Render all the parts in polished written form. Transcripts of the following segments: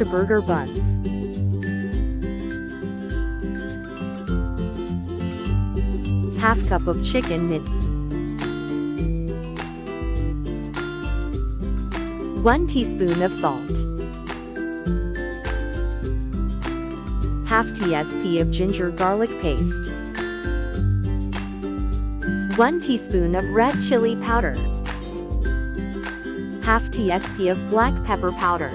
to burger buns. Half cup of chicken mince. 1 teaspoon of salt. Half tsp of ginger garlic paste. 1 teaspoon of red chili powder. Half tsp of black pepper powder.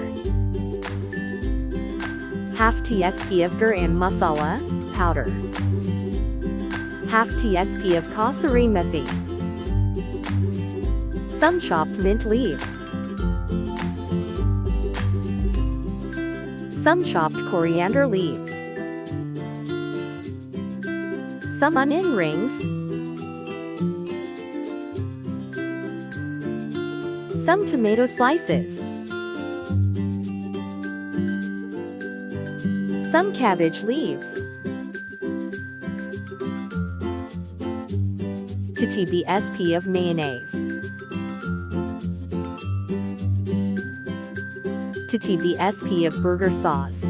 Half tsp of garam masala powder. Half tsp of kasuri methi. Some chopped mint leaves. Some chopped coriander leaves. Some onion rings. Some tomato slices. Some cabbage leaves. 2 tsp of mayonnaise. 2 tsp of burger sauce.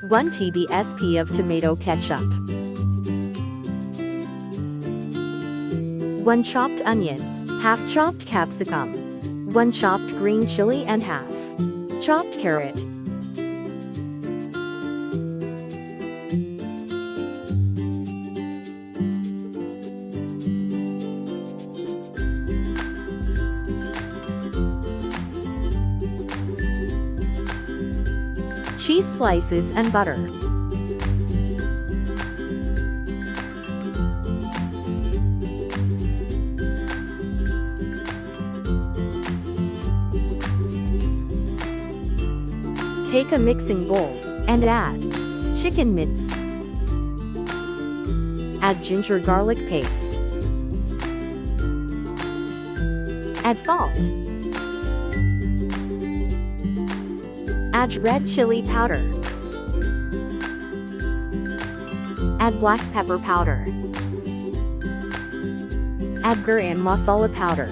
1 tsp of tomato ketchup. 1 chopped onion. Half chopped capsicum. 1 chopped green chili and half chopped carrot. Cheese slices and butter. Take a mixing bowl and add chicken mince. Add ginger garlic paste. Add salt. Add red chili powder. Add black pepper powder. Add garam masala powder.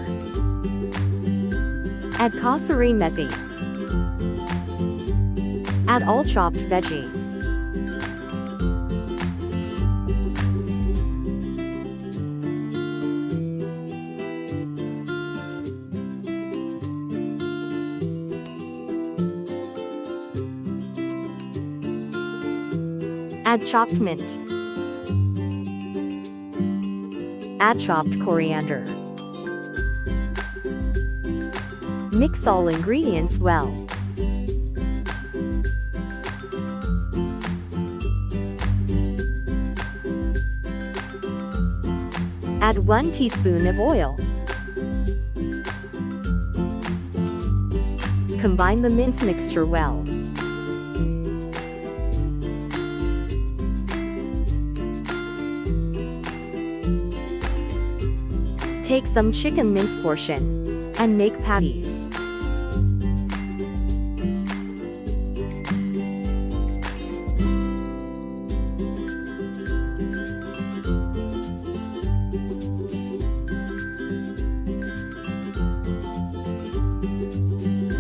Add kasuri methi. Add all chopped veggies. Add chopped mint. Add chopped coriander. Mix all ingredients well. Add 1 teaspoon of oil. Combine the mince mixture well. Take some chicken mince portion and make patties.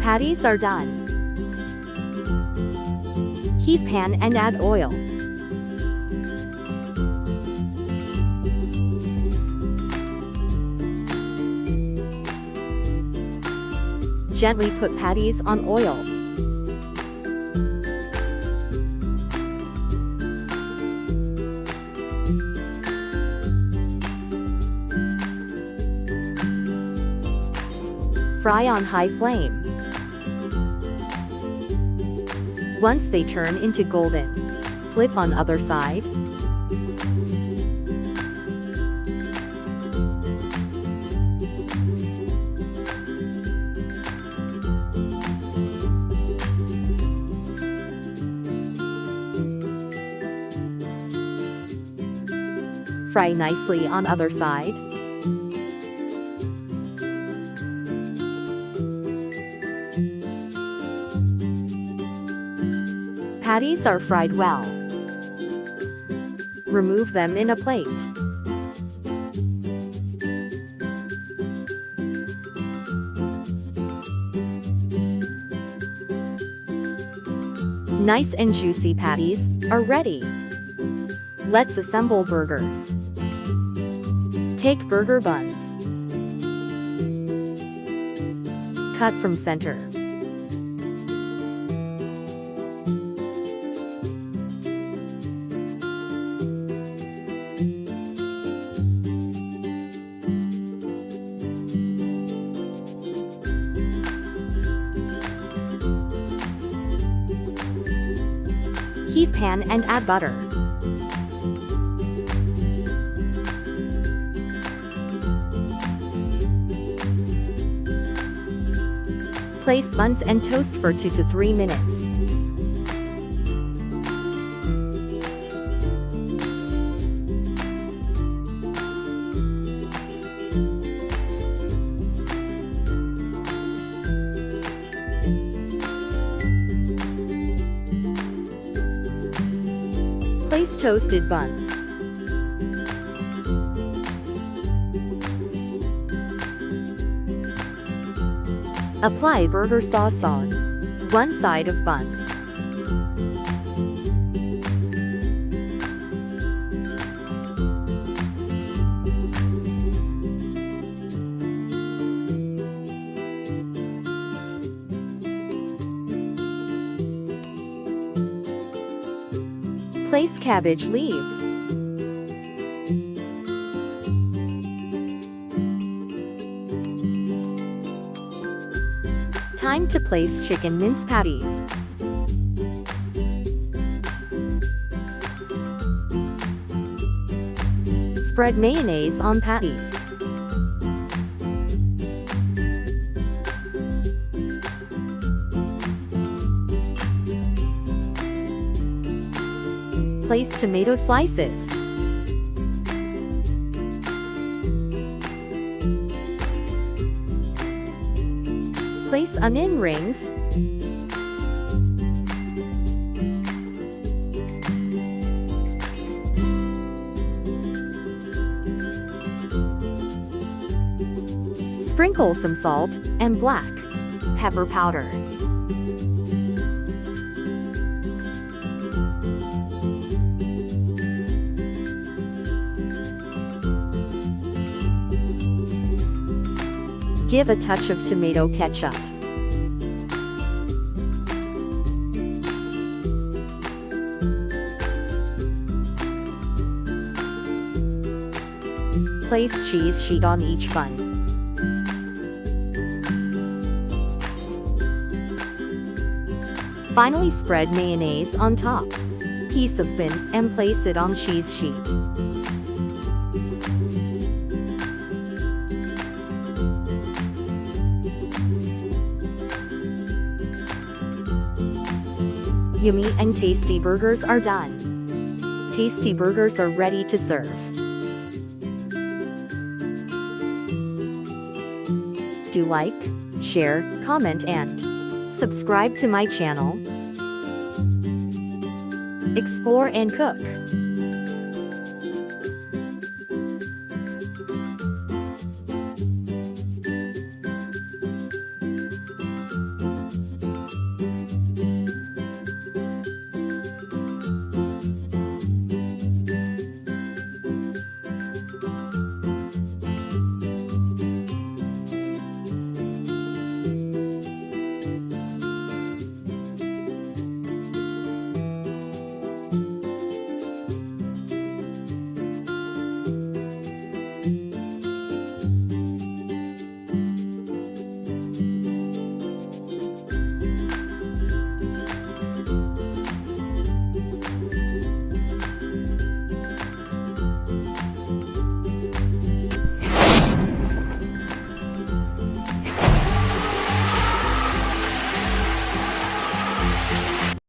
Patties are done. Heat pan and add oil. Gently put patties on oil. Fry on high flame. Once they turn into golden, flip on other side. Fry nicely on other side. Patties are fried well. Remove them in a plate. Nice and juicy patties are ready. Let's assemble burgers. Take burger buns. Cut from center. Heat pan and add butter. Place buns and toast for 2 to 3 minutes. Place toasted buns. Apply burger sauce on one side of buns. Place cabbage leaves. Time to place chicken mince patties. Spread mayonnaise on patties. Place tomato slices. Place onion rings. Sprinkle some salt and black pepper powder. Give a touch of tomato ketchup. Place cheese sheet on each bun. Finally, spread mayonnaise on top. Piece of bun and place it on cheese sheet. Yummy and tasty burgers are done. Tasty burgers are ready to serve. Do like, share, comment and subscribe to my channel. Explore and cook.